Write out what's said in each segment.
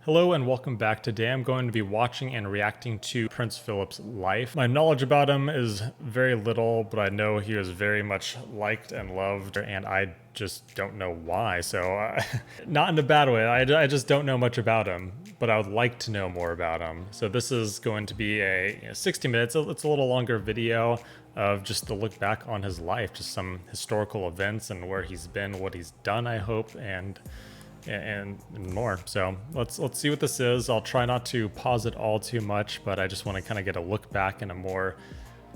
Hello and welcome back. Today I'm going to be watching and reacting to Prince Philip's life. My knowledge about him is very little, but I know he was very much liked and loved, and I just don't know why. So, not in a bad way, I just don't know much about him, but I would like to know more about him. So this is going to be a 60 minutes, it's a little longer video of just to look back on his life, just some historical events and where he's been, what he's done, I hope, and more. So let's see what this is. I'll try not to pause it all too much, but I just want to kind of get a look back and a more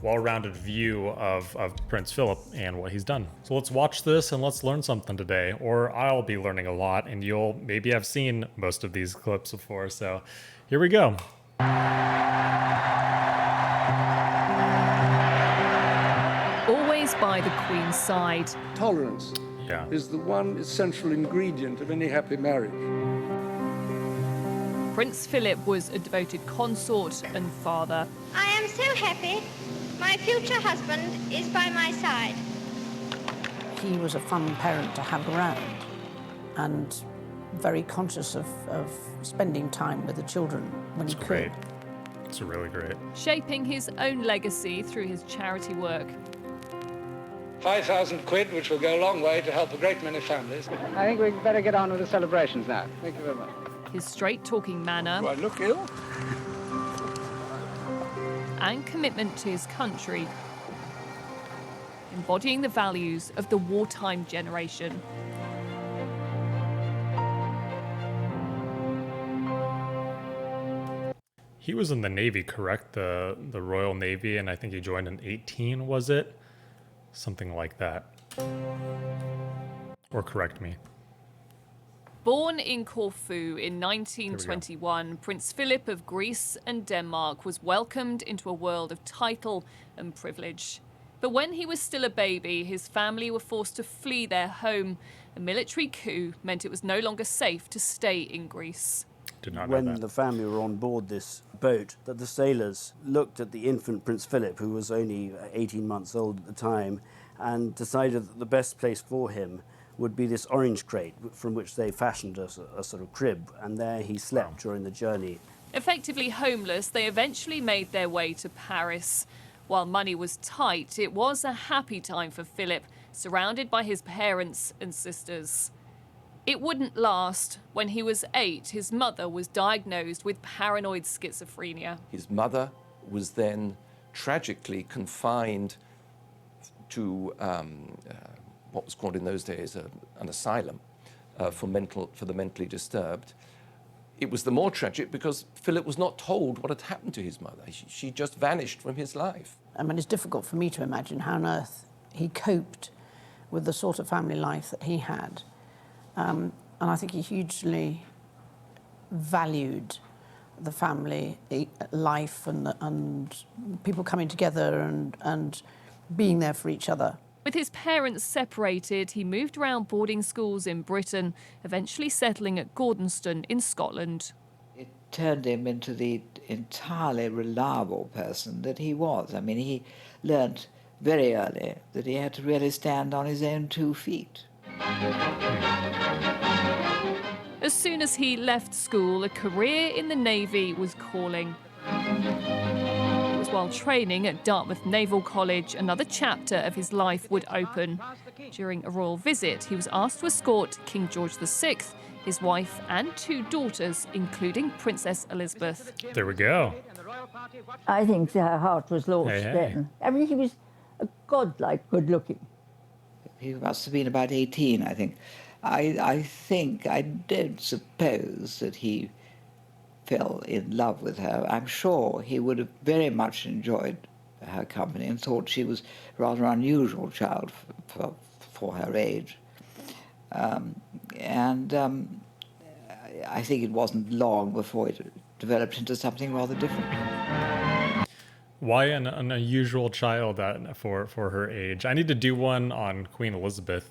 well-rounded view of Prince Philip and what he's done. So let's watch this and let's learn something today, or I'll be learning a lot and you'll maybe have seen most of these clips before. So here we go. Always by the Queen's side. Tolerance is the one essential ingredient of any happy marriage. Prince Philip was a devoted consort and father. I am so happy. My future husband is by my side. He was a fun parent to have around and very conscious of spending time with the children when he could. Great. It's really great. Shaping his own legacy through his charity work. 5,000 quid, which will go a long way to help a great many families. I think we'd better get on with the celebrations now. Thank you very much. His straight-talking manner. Do I look ill? And commitment to his country. Embodying the values of the wartime generation. He was in the Navy, correct? The Royal Navy, and I think he joined in 18, was it? Something like that. Or correct me. Born in Corfu in 1921, Prince Philip of Greece and Denmark was welcomed into a world of title and privilege. But when he was still a baby, his family were forced to flee their home. A military coup meant it was no longer safe to stay in Greece. Did not know when that. the family were on board this boat, that the sailors looked at the infant Prince Philip, who was only 18 months old at the time, and decided that the best place for him would be this orange crate from which they fashioned a sort of crib, and there he slept during the journey. Effectively homeless, they eventually made their way to Paris. While money was tight, it was a happy time for Philip, surrounded by his parents and sisters. It wouldn't last. When he was 8, his mother was diagnosed with paranoid schizophrenia. His mother was then tragically confined to what was called in those days an asylum for the mentally disturbed. It was the more tragic because Philip was not told what had happened to his mother. She just vanished from his life. I mean, it's difficult for me to imagine how on earth he coped with the sort of family life that he had. And I think he hugely valued the family life and people coming together and being there for each other. With his parents separated, he moved around boarding schools in Britain, eventually settling at Gordonston in Scotland. It turned him into the entirely reliable person that he was. I mean, he learnt very early that he had to really stand on his own 2 feet. As soon as he left school, a career in the Navy was calling. It was while training at Dartmouth Naval College, another chapter of his life would open. During a royal visit, he was asked to escort King George VI, his wife and 2 daughters, including Princess Elizabeth. There we go. I think her heart was lost then. I mean, he was a godlike good looking. He must have been about 18, I think. I don't suppose that he fell in love with her. I'm sure he would have very much enjoyed her company and thought she was a rather unusual child for her age. I think it wasn't long before it developed into something rather different. Why an unusual child for her age? I need to do one on Queen Elizabeth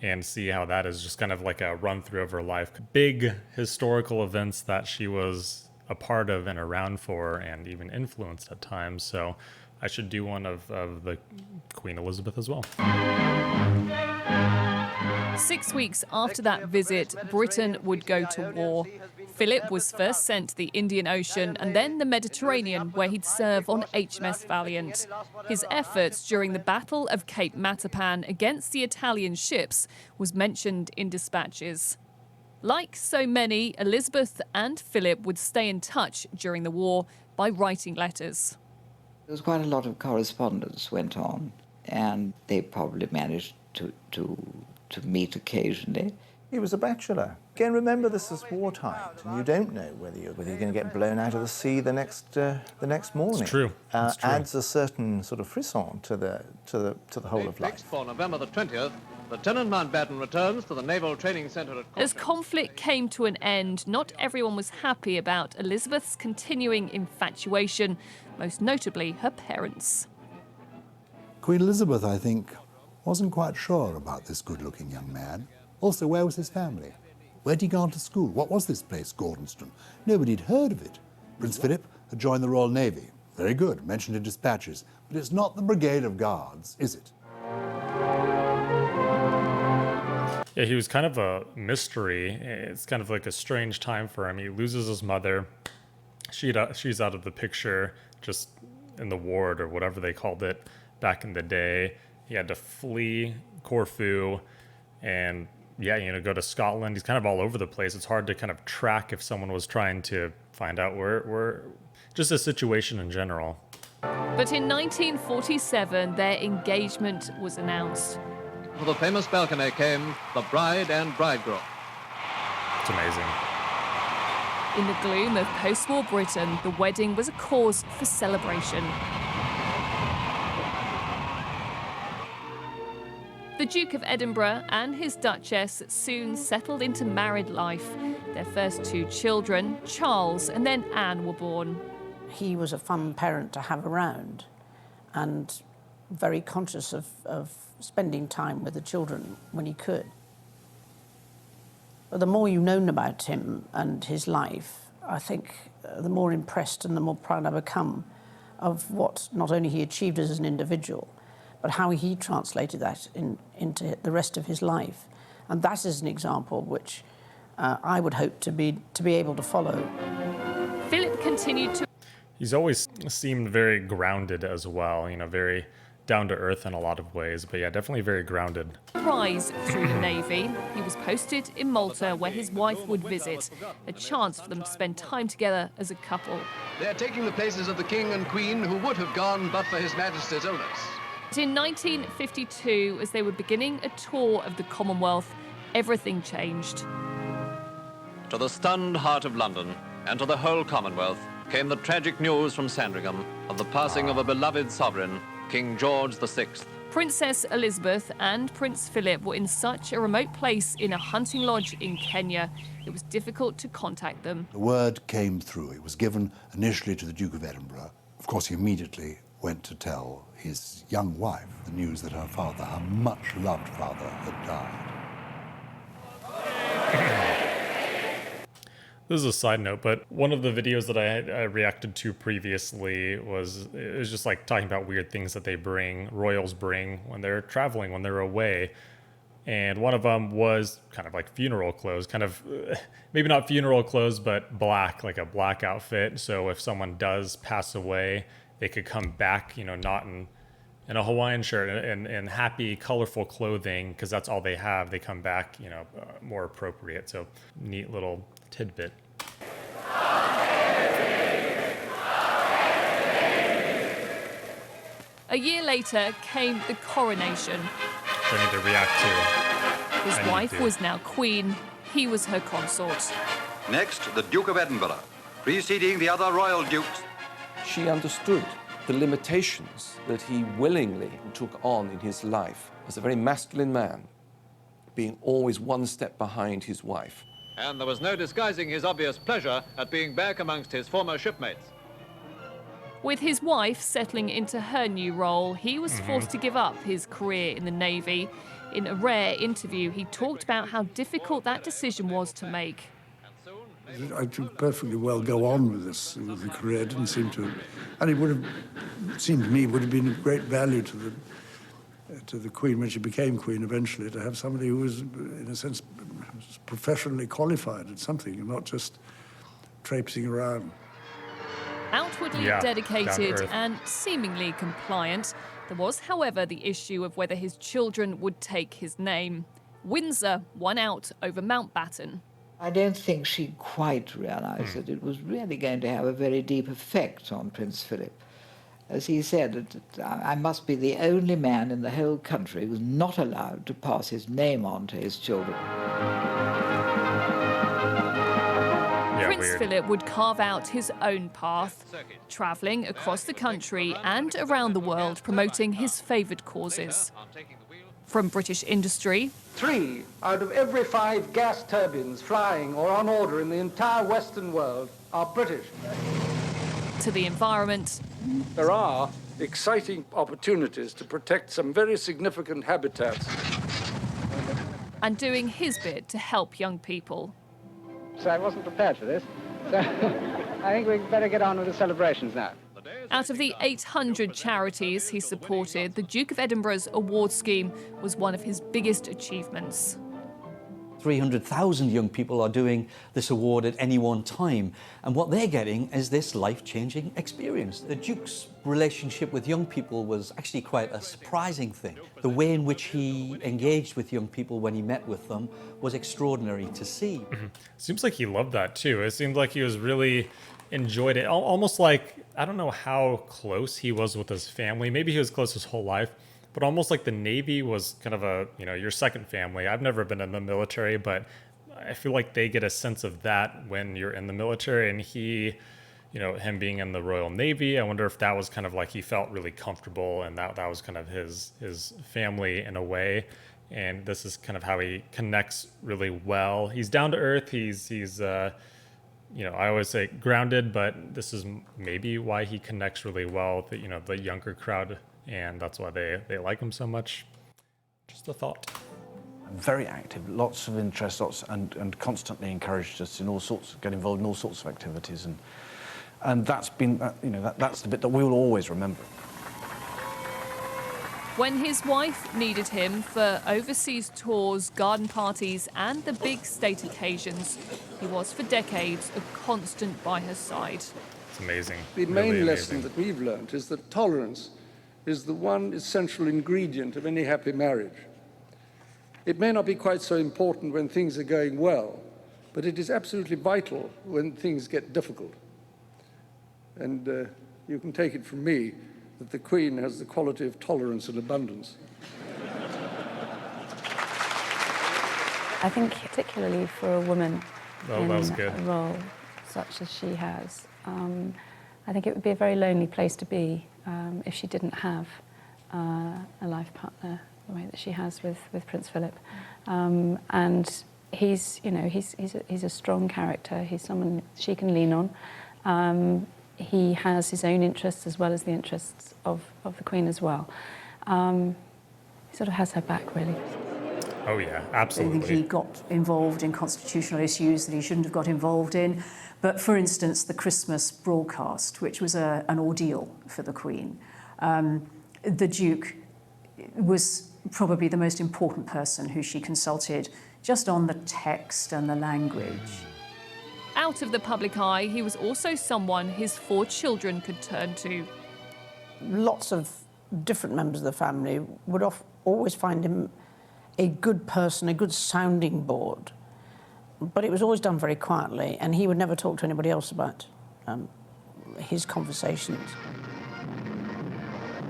and see how that is, just kind of like a run through of her life. Big historical events that she was a part of and around for and even influenced at times. So I should do one of the Queen Elizabeth as well. 6 weeks after that visit, Britain would go to war. Philip was first sent to the Indian Ocean and then the Mediterranean, where he'd serve on HMS Valiant. His efforts during the Battle of Cape Matapan against the Italian ships was mentioned in dispatches. Like so many, Elizabeth and Philip would stay in touch during the war by writing letters. There was quite a lot of correspondence went on, and they probably managed to meet occasionally. He was a bachelor. Again, remember this is wartime, and you don't know whether you're going to get blown out of the sea the next morning. It's true. It's true. Adds a certain sort of frisson to the whole of life. For November the 20th, Lieutenant Mountbatten returns to the Naval Training Centre at... As conflict came to an end, not everyone was happy about Elizabeth's continuing infatuation, most notably her parents. Queen Elizabeth, I think, wasn't quite sure about this good-looking young man. Also, where was his family? Where'd he gone to school? What was this place, Gordonston? Nobody'd heard of it. Prince Philip had joined the Royal Navy. Very good, mentioned in dispatches. But it's not the Brigade of Guards, is it? Yeah, he was kind of a mystery. It's kind of like a strange time for him. He loses his mother. She's out of the picture, just in the ward or whatever they called it back in the day. He had to flee Corfu and, yeah, go to Scotland. He's kind of all over the place. It's hard to kind of track if someone was trying to find out where just the situation in general. But in 1947, their engagement was announced. To the famous balcony came the bride and bridegroom. It's amazing. In the gloom of post-war Britain, the wedding was a cause for celebration. The Duke of Edinburgh and his Duchess soon settled into married life. Their first two children, Charles and then Anne, were born. He was a fun parent to have around and very conscious of spending time with the children when he could. But the more you've known about him and his life, I think the more impressed and the more proud I become of what not only he achieved as an individual, but how he translated that into the rest of his life. And that is an example which I would hope to be able to follow. Philip continued to... He's always seemed very grounded as well, very down to earth in a lot of ways, but yeah, definitely very grounded. Rise through the Navy. He was posted in Malta, where his wife would visit, a chance for them to spend time together as a couple. They're taking the places of the King and Queen who would have gone but for His Majesty's illness. But in 1952, as they were beginning a tour of the Commonwealth, everything changed. To the stunned heart of London and to the whole Commonwealth came the tragic news from Sandringham of the passing of a beloved sovereign, King George VI. Princess Elizabeth and Prince Philip were in such a remote place in a hunting lodge in Kenya, it was difficult to contact them. The word came through. It was given initially to the Duke of Edinburgh. Of course, he immediately went to tell his young wife the news that her father, her much-loved father, had died. This is a side note, but one of the videos that I reacted to previously it was just like talking about weird things that royals bring when they're traveling, when they're away. And one of them was kind of like funeral clothes, kind of, maybe not funeral clothes, but black, like a black outfit. So if someone does pass away, they could come back, not in a Hawaiian shirt and happy, colorful clothing, because that's all they have. They come back, more appropriate. So neat little tidbit. A year later came the coronation. I need to react to. His wife was now queen. He was her consort. Next, the Duke of Edinburgh, preceding the other royal dukes. She understood the limitations that he willingly took on in his life as a very masculine man, being always one step behind his wife. And there was no disguising his obvious pleasure at being back amongst his former shipmates. With his wife settling into her new role, he was forced to give up his career in the Navy. In a rare interview, he talked about how difficult that decision was to make. I could perfectly well go on with this with the career. It didn't seem to, and it would have seemed to me would have been of great value to to the Queen when she became Queen eventually, to have somebody who was, in a sense, professionally qualified at something and not just traipsing around. Outwardly dedicated and seemingly compliant, there was, however, the issue of whether his children would take his name. Windsor won out over Mountbatten. I don't think she quite realised that it was really going to have a very deep effect on Prince Philip. As he said, I must be the only man in the whole country who's not allowed to pass his name on to his children. Prince Philip would carve out his own path, travelling across the country and around the world promoting his favoured causes. From British industry, 3 out of every 5 gas turbines flying or on order in the entire Western world are British. To the environment. There are exciting opportunities to protect some very significant habitats. And doing his bit to help young people. So I wasn't prepared for this. So I think we'd better get on with the celebrations now. Out of the 800 charities he supported, the Duke of Edinburgh's award scheme was one of his biggest achievements. 300,000 young people are doing this award at any one time, and what they're getting is this life-changing experience. The Duke's relationship with young people was actually quite a surprising thing. The way in which he engaged with young people when he met with them was extraordinary to see. Seems like he loved that too. It seemed like he was really enjoyed it. Almost like, I don't know how close he was with his family. Maybe he was close his whole life. But almost like the Navy was kind of a, your second family. I've never been in the military, but I feel like they get a sense of that when you're in the military. And he, him being in the Royal Navy, I wonder if that was kind of like he felt really comfortable and that was kind of his family in a way. And this is kind of how he connects really well. He's down to earth. He's I always say grounded, but this is maybe why he connects really well with the younger crowd. And that's why they like him so much. Just a thought. Very active, lots of interest, and constantly encouraged us in all sorts, get involved in all sorts of activities, and that's been, that's the bit that we will always remember. When his wife needed him for overseas tours, garden parties, and the big state occasions, he was for decades a constant by her side. It's amazing. The main lesson that we've learned is that tolerance is the one essential ingredient of any happy marriage. It may not be quite so important when things are going well, but it is absolutely vital when things get difficult. And you can take it from me that the Queen has the quality of tolerance and abundance. I think particularly for a woman in a role such as she has, I think it would be a very lonely place to be if she didn't have a life partner the way that she has with Prince Philip. And he's a strong character. He's someone she can lean on. He has his own interests as well as the interests of the Queen as well. He sort of has her back, really. Oh yeah, absolutely. I think he got involved in constitutional issues that he shouldn't have got involved in. But for instance, the Christmas broadcast, which was an ordeal for the Queen. The Duke was probably the most important person who she consulted just on the text and the language. Out of the public eye, he was also someone his 4 children could turn to. Lots of different members of the family would always find him a good person, a good sounding board. But it was always done very quietly, and he would never talk to anybody else about his conversations.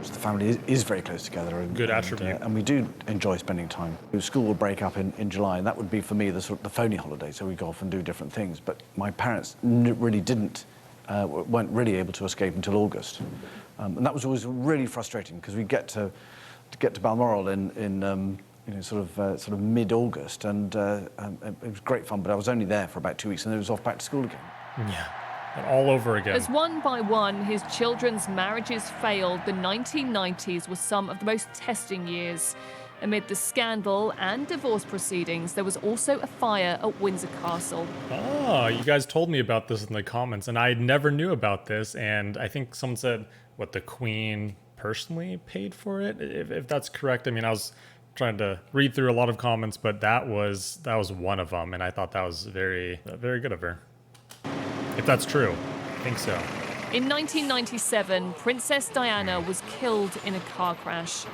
The family is very close together. Good attribute. And we do enjoy spending time. School would break up in July, and that would be, for me, the phony holiday, so we go off and do different things. But my parents really weren't really able to escape until August. And that was always really frustrating, because we get to Balmoral in sort of mid-August, and it was great fun, but I was only there for about 2 weeks, and then it was off back to school again. Yeah, and all over again. As one by one his children's marriages failed, the 1990s were some of the most testing years. Amid the scandal and divorce proceedings, there was also a fire at Windsor Castle. Oh, you guys told me about this in the comments, and I never knew about this, and I think someone said, the Queen personally paid for it, if that's correct. I mean, I was trying to read through a lot of comments, but that was one of them, and I thought that was very good of her. If that's true, I think so. In 1997, Princess Diana was killed in a car crash.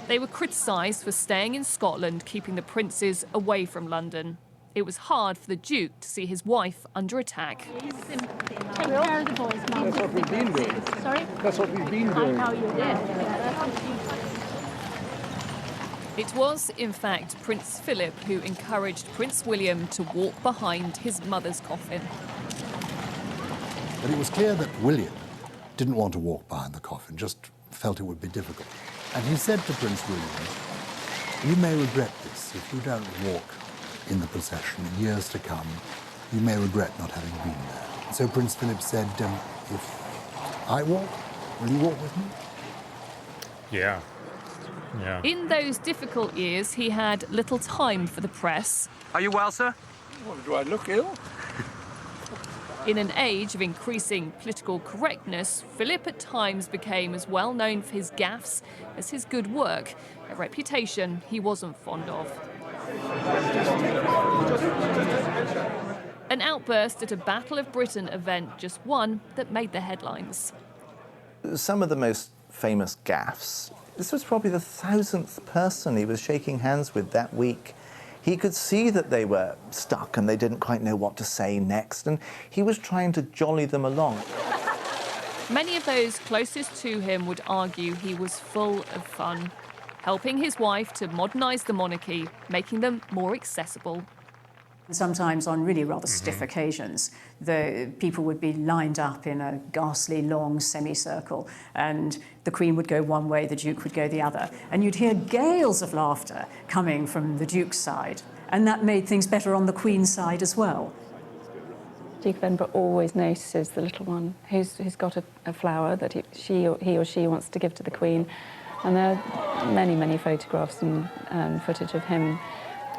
They were criticised for staying in Scotland, keeping the princes away from London. It was hard for the Duke to see his wife under attack. That's what we've been doing. Sorry? That's what we've been doing. I know you did. It was, in fact, Prince Philip who encouraged Prince William to walk behind his mother's coffin. But it was clear that William didn't want to walk behind the coffin, just felt it would be difficult. And he said to Prince William, "You may regret this if you don't walk in the procession in years to come. You may regret not having been there." So Prince Philip said, "If I walk, will you walk with me?" Yeah. Yeah. In those difficult years, he had little time for the press. Are you well, sir? Well, do I look ill? In an age of increasing political correctness, Philip at times became as well known for his gaffes as his good work, a reputation he wasn't fond of. An outburst at a Battle of Britain event, just one that made the headlines. Some of the most famous gaffes, this was probably the 1,000th person he was shaking hands with that week. He could see that they were stuck and they didn't quite know what to say next, and he was trying to jolly them along. Many of those closest to him would argue he was full of fun, helping his wife to modernise the monarchy, making them more accessible. Sometimes on really rather stiff occasions, the people would be lined up in a ghastly long semicircle, and the Queen would go one way, the Duke would go the other. And you'd hear gales of laughter coming from the Duke's side, and that made things better on the Queen's side as well. Duke of Edinburgh always notices the little one who's got a flower that he or she wants to give to the Queen. And there are many, many photographs and footage of him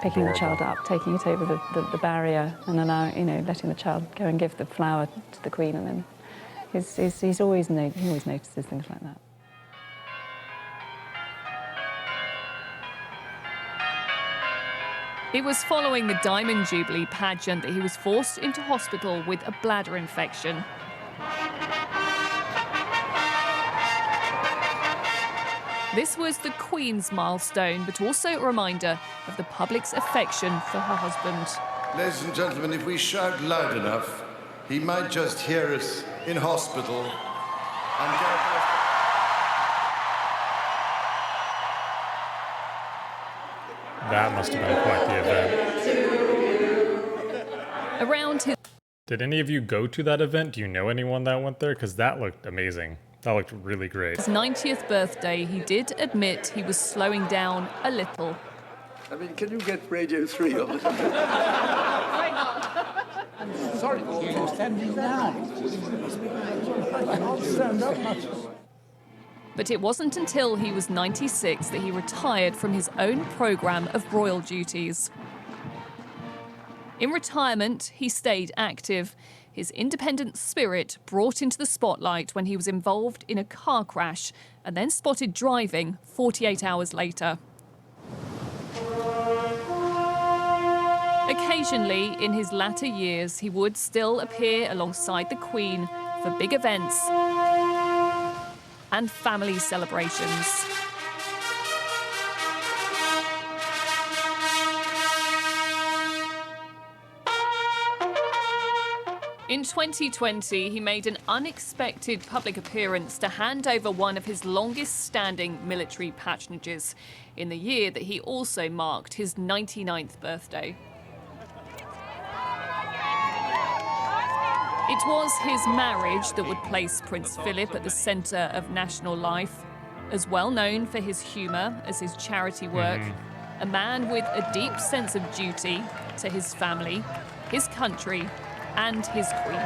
picking the child up, taking it over the barrier, and letting the child go and give the flower to the Queen. And then he always notices things like that. It was following the Diamond Jubilee pageant that he was forced into hospital with a bladder infection. This was the Queen's milestone, but also a reminder of the public's affection for her husband. Ladies and gentlemen, if we shout loud enough, he might just hear us in hospital and get... That must have been quite the event. Around his... Did any of you go to that event? Do you know anyone that went there? Because that looked amazing. That looked really great. His 90th birthday, he did admit he was slowing down a little. I mean, can you get Radio 3 on it? Sorry, you're standing down. I can't stand up much. But it wasn't until he was 96 that he retired from his own programme of royal duties. In retirement, he stayed active. His independent spirit brought into the spotlight when he was involved in a car crash and then spotted driving 48 hours later. Occasionally, in his latter years, he would still appear alongside the Queen for big events and family celebrations. In 2020, he made an unexpected public appearance to hand over one of his longest-standing military patronages in the year that he also marked his 99th birthday. It was his marriage that would place Prince Philip at the centre of national life. As well known for his humour as his charity work, a man with a deep sense of duty to his family, his country, and his Queen.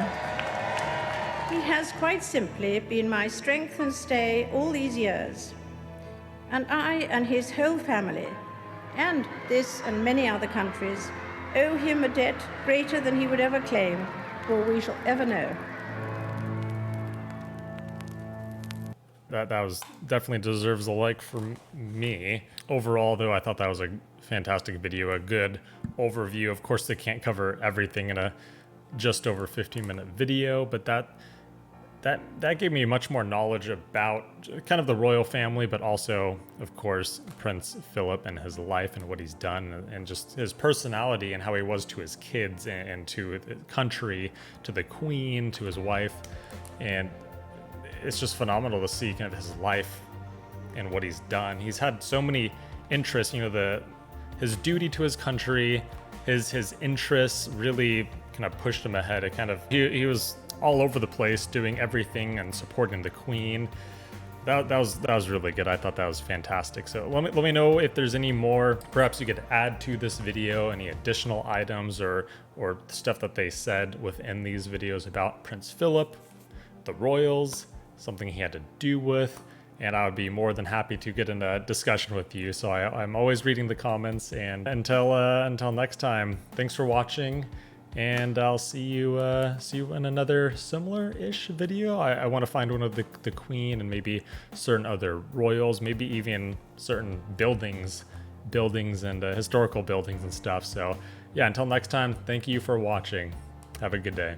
He has quite simply been my strength and stay all these years. And I and his whole family, and this and many other countries, owe him a debt greater than he would ever claim, or we shall ever know. that was definitely deserves a like from me. Overall, though, I thought that was a fantastic video, a good overview. Of course, they can't cover everything in a just over 15-minute video, but that gave me much more knowledge about kind of the royal family, but also, of course, Prince Philip and his life and what he's done, and just his personality and how he was to his kids and to the country, to the Queen, to his wife. And it's just phenomenal to see kind of his life and what he's done. He's had so many interests, you know, his duty to his country, his interests really kind of pushed him ahead. It kind of, he was all over the place doing everything and supporting the Queen. That was really good. I thought that was fantastic. So let me know if there's any more perhaps you could add to this video, any additional items or stuff that they said within these videos about Prince Philip, the royals, something he had to do with, and I would be more than happy to get in a discussion with you. So I'm always reading the comments, and until next time, thanks for watching. And I'll see you in another similar-ish video. I want to find one of the Queen and maybe certain other royals, maybe even certain buildings and historical buildings and stuff. So yeah, until next time, thank you for watching. Have a good day.